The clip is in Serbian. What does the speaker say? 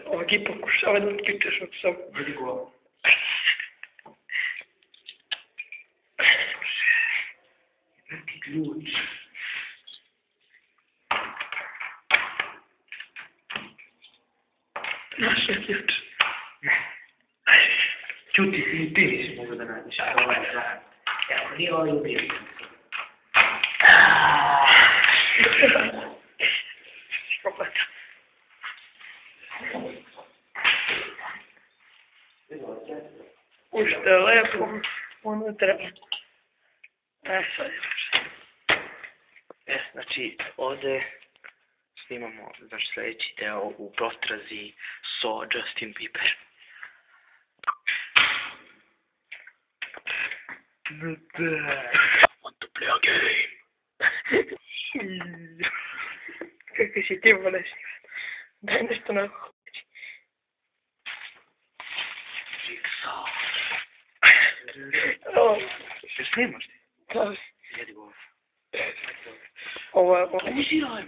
Ovdje pokušava da otključaš od sam. Vidi go. Vrti ključ. Našao ključ. Čuti, ti nisi mogu da nađeš. Ovo je plan. Evo, nije ovaj ubijek. Ušte je lepo, unutra. Sad je Znači, ovdje snimamo sljedeći deo u potrazi So Justin Bieber. Want to play a game? Kako si ti voleš? Daj nešto na hoći. Jigsaw. Što snimaš ti? Da. Jedi go. Ovo je... Uživaj.